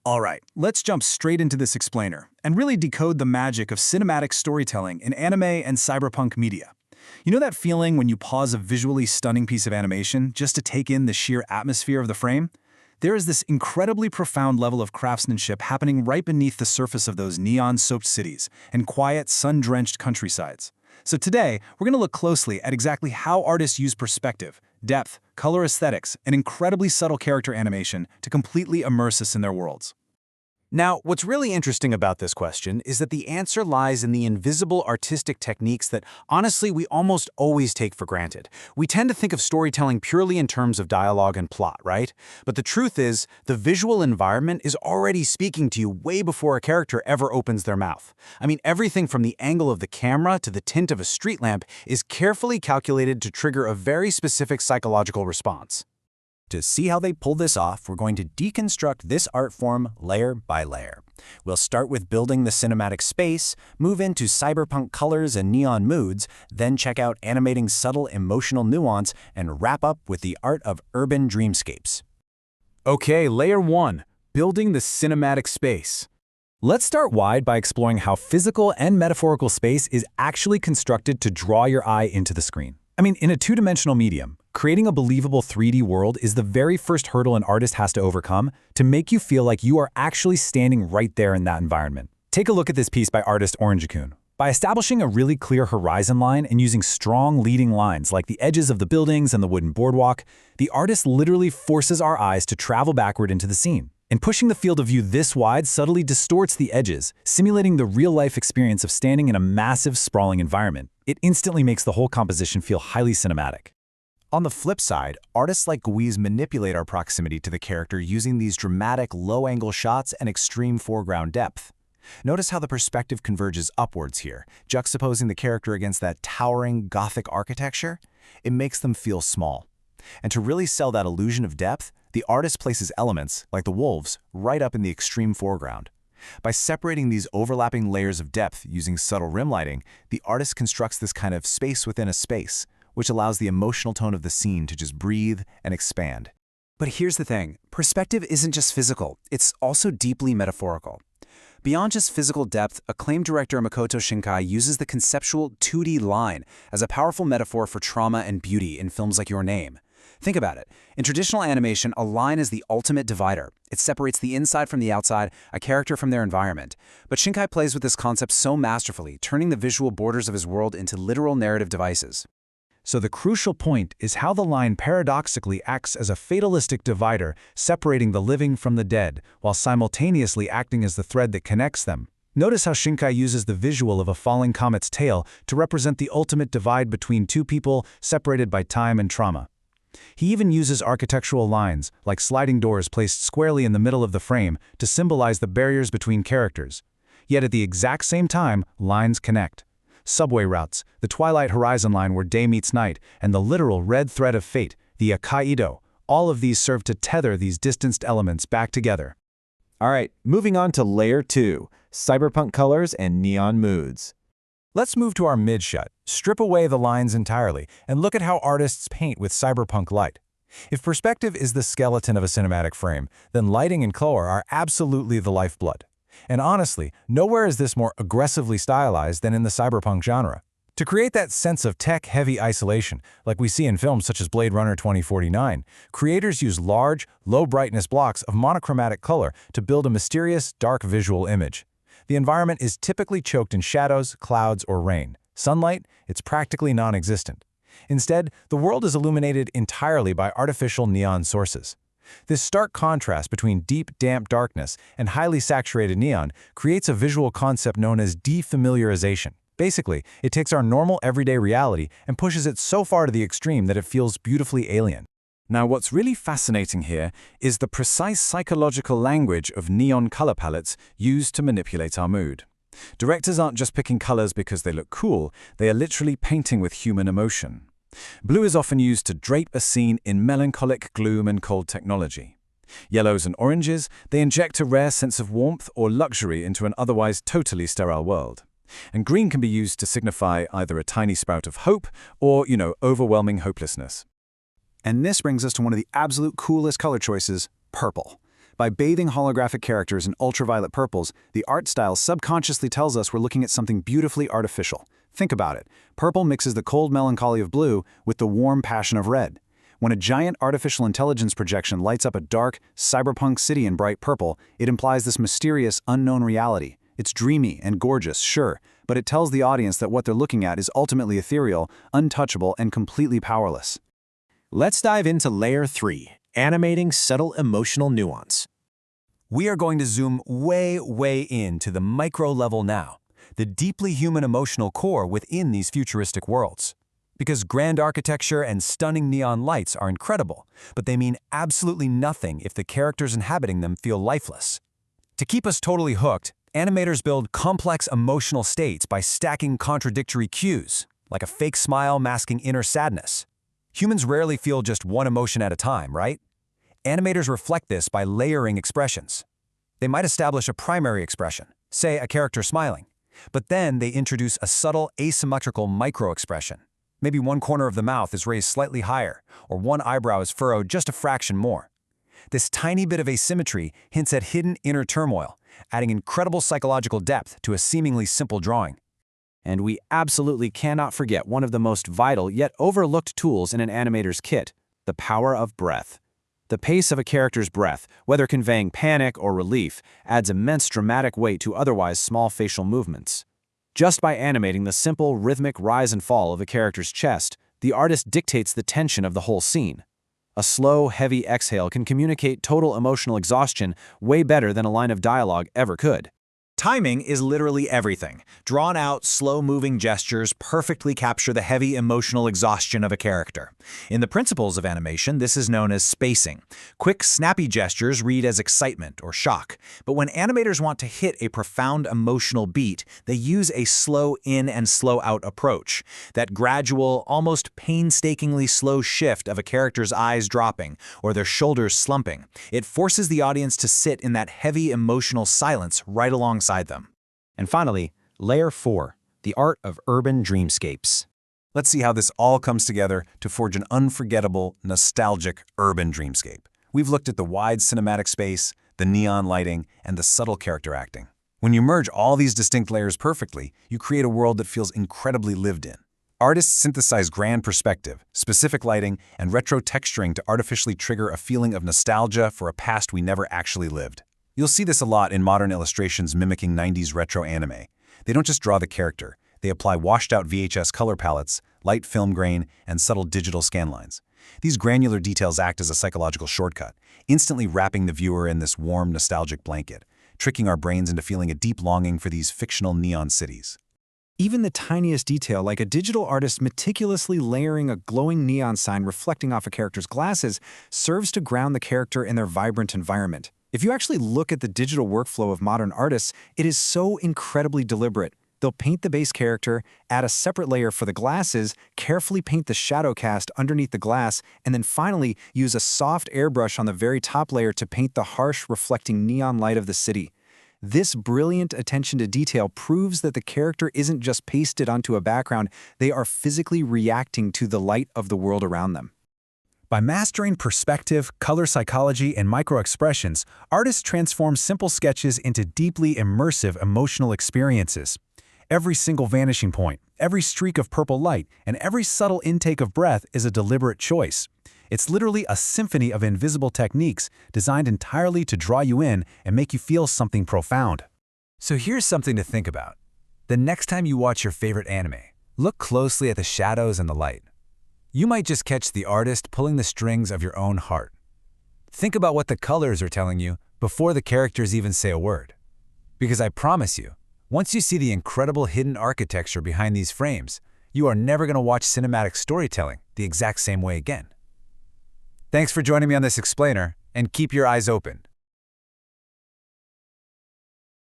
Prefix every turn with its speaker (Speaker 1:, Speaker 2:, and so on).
Speaker 1: Alright, let's jump straight into this explainer and really decode the magic of cinematic storytelling in anime and cyberpunk media. You know that feeling when you pause a visually stunning piece of animation just to take in the sheer atmosphere of the frame? There is this incredibly profound level of craftsmanship happening right beneath the surface of those neon-soaked cities and quiet, sun-drenched countrysides. So today, we're going to look closely at exactly how artists use perspective, depth, color aesthetics, and incredibly subtle character animation to completely immerse us in their worlds.
Speaker 2: Now, what's really interesting about this question is that the answer lies in the invisible artistic techniques that, honestly, we almost always take for granted. We tend to think of storytelling purely in terms of dialogue and plot, right? But the truth is, the visual environment is already speaking to you way before a character ever opens their mouth. I mean, everything from the angle of the camera to the tint of a street lamp is carefully calculated to trigger a very specific psychological response.
Speaker 3: To see how they pull this off, we're going to deconstruct this art form layer by layer. We'll start with building the cinematic space, move into cyberpunk colors and neon moods, then check out animating subtle emotional nuance, and wrap up with the art of urban dreamscapes.
Speaker 2: Okay, layer 1, building the cinematic space.
Speaker 4: Let's start wide by exploring how physical and metaphorical space is actually constructed to draw your eye into the screen. I mean, in a two-dimensional medium, creating a believable 3D world is the very first hurdle an artist has to overcome to make you feel like you are actually standing right there in that environment. Take a look at this piece by artist Orange-kun. By establishing a really clear horizon line and using strong leading lines like the edges of the buildings and the wooden boardwalk, the artist literally forces our eyes to travel backward into the scene. And pushing the field of view this wide subtly distorts the edges, simulating the real-life experience of standing in a massive, sprawling environment. It instantly makes the whole composition feel highly cinematic.
Speaker 3: On the flip side, artists like Guiz manipulate our proximity to the character using these dramatic low-angle shots and extreme foreground depth. Notice how the perspective converges upwards here, juxtaposing the character against that towering Gothic architecture. It makes them feel small. And to really sell that illusion of depth, the artist places elements, like the wolves, right up in the extreme foreground. By separating these overlapping layers of depth using subtle rim lighting, the artist constructs this kind of space within a space, which allows the emotional tone of the scene to just breathe and expand.
Speaker 2: But here's the thing, perspective isn't just physical, it's also deeply metaphorical. Beyond just physical depth, acclaimed director Makoto Shinkai uses the conceptual 2D line as a powerful metaphor for trauma and beauty in films like Your Name. Think about it. In traditional animation, a line is the ultimate divider. It separates the inside from the outside, a character from their environment. But Shinkai plays with this concept so masterfully, turning the visual borders of his world into literal narrative devices.
Speaker 4: So the crucial point is how the line paradoxically acts as a fatalistic divider, separating the living from the dead, while simultaneously acting as the thread that connects them. Notice how Shinkai uses the visual of a falling comet's tail to represent the ultimate divide between two people separated by time and trauma. He even uses architectural lines, like sliding doors placed squarely in the middle of the frame, to symbolize the barriers between characters. Yet at the exact same time, lines connect. Subway routes, the twilight horizon line where day meets night, and the literal red thread of fate, the Akaido, all of these serve to tether these distanced elements back together.
Speaker 5: All right, moving on to layer 2, cyberpunk colors and neon moods.
Speaker 4: Let's move to our mid-shot, strip away the lines entirely, and look at how artists paint with cyberpunk light. If perspective is the skeleton of a cinematic frame, then lighting and color are absolutely the lifeblood. And honestly, nowhere is this more aggressively stylized than in the cyberpunk genre. To create that sense of tech-heavy isolation, like we see in films such as Blade Runner 2049, creators use large, low-brightness blocks of monochromatic color to build a mysterious, dark visual image. The environment is typically choked in shadows, clouds, or rain. Sunlight, it's practically non-existent. Instead, the world is illuminated entirely by artificial neon sources. This stark contrast between deep, damp darkness and highly saturated neon creates a visual concept known as defamiliarization. Basically, it takes our normal everyday reality and pushes it so far to the extreme that it feels beautifully alien.
Speaker 3: Now, what's really fascinating here is the precise psychological language of neon color palettes used to manipulate our mood. Directors aren't just picking colors because they look cool, they are literally painting with human emotion. Blue is often used to drape a scene in melancholic gloom and cold technology. Yellows and oranges, they inject a rare sense of warmth or luxury into an otherwise totally sterile world. And green can be used to signify either a tiny sprout of hope or, overwhelming hopelessness.
Speaker 2: And this brings us to one of the absolute coolest color choices, purple. By bathing holographic characters in ultraviolet purples, the art style subconsciously tells us we're looking at something beautifully artificial. Think about it. Purple mixes the cold melancholy of blue with the warm passion of red. When a giant artificial intelligence projection lights up a dark, cyberpunk city in bright purple, it implies this mysterious, unknown reality. It's dreamy and gorgeous, sure, but it tells the audience that what they're looking at is ultimately ethereal, untouchable, and completely powerless.
Speaker 3: Let's dive into Layer 3, animating subtle emotional nuance.
Speaker 4: We are going to zoom way into the micro level now, the deeply human emotional core within these futuristic worlds. Because grand architecture and stunning neon lights are incredible, but they mean absolutely nothing if the characters inhabiting them feel lifeless. To keep us totally hooked, animators build complex emotional states by stacking contradictory cues, like a fake smile masking inner sadness. Humans rarely feel just one emotion at a time, right? Animators reflect this by layering expressions. They might establish a primary expression, say a character smiling, but then they introduce a subtle asymmetrical micro-expression. Maybe one corner of the mouth is raised slightly higher, or one eyebrow is furrowed just a fraction more. This tiny bit of asymmetry hints at hidden inner turmoil, adding incredible psychological depth to a seemingly simple drawing.
Speaker 2: And we absolutely cannot forget one of the most vital yet overlooked tools in an animator's kit, the power of breath. The pace of a character's breath, whether conveying panic or relief, adds immense dramatic weight to otherwise small facial movements. Just by animating the simple, rhythmic rise and fall of a character's chest, the artist dictates the tension of the whole scene. A slow, heavy exhale can communicate total emotional exhaustion way better than a line of dialogue ever could.
Speaker 3: Timing is literally everything. Drawn-out, slow-moving gestures perfectly capture the heavy emotional exhaustion of a character. In the principles of animation, this is known as spacing. Quick, snappy gestures read as excitement or shock, but when animators want to hit a profound emotional beat, they use a slow-in and slow-out approach. That gradual, almost painstakingly slow shift of a character's eyes dropping or their shoulders slumping. It forces the audience to sit in that heavy emotional silence right alongside them.
Speaker 2: And finally, Layer 4, the art of urban dreamscapes.
Speaker 4: Let's see how this all comes together to forge an unforgettable, nostalgic urban dreamscape. We've looked at the wide cinematic space, the neon lighting, and the subtle character acting. When you merge all these distinct layers perfectly, you create a world that feels incredibly lived in. Artists synthesize grand perspective, specific lighting, and retro texturing to artificially trigger a feeling of nostalgia for a past we never actually lived. You'll see this a lot in modern illustrations mimicking 90s retro anime. They don't just draw the character, they apply washed-out VHS color palettes, light film grain, and subtle digital scanlines. These granular details act as a psychological shortcut, instantly wrapping the viewer in this warm, nostalgic blanket, tricking our brains into feeling a deep longing for these fictional neon cities.
Speaker 1: Even the tiniest detail, like a digital artist meticulously layering a glowing neon sign reflecting off a character's glasses, serves to ground the character in their vibrant environment. If you actually look at the digital workflow of modern artists, it is so incredibly deliberate. They'll paint the base character, add a separate layer for the glasses, carefully paint the shadow cast underneath the glass, and then finally use a soft airbrush on the very top layer to paint the harsh, reflecting neon light of the city. This brilliant attention to detail proves that the character isn't just pasted onto a background, they are physically reacting to the light of the world around them. By mastering perspective, color psychology, and micro-expressions, artists transform simple sketches into deeply immersive emotional experiences. Every single vanishing point, every streak of purple light, and every subtle intake of breath is a deliberate choice. It's literally a symphony of invisible techniques designed entirely to draw you in and make you feel something profound. So here's something to think about. The next time you watch your favorite anime, look closely at the shadows and the light. You might just catch the artist pulling the strings of your own heart. Think about what the colors are telling you before the characters even say a word. Because I promise you, once you see the incredible hidden architecture behind these frames, you are never going to watch cinematic storytelling the exact same way again. Thanks for joining me on this explainer, and keep your eyes open.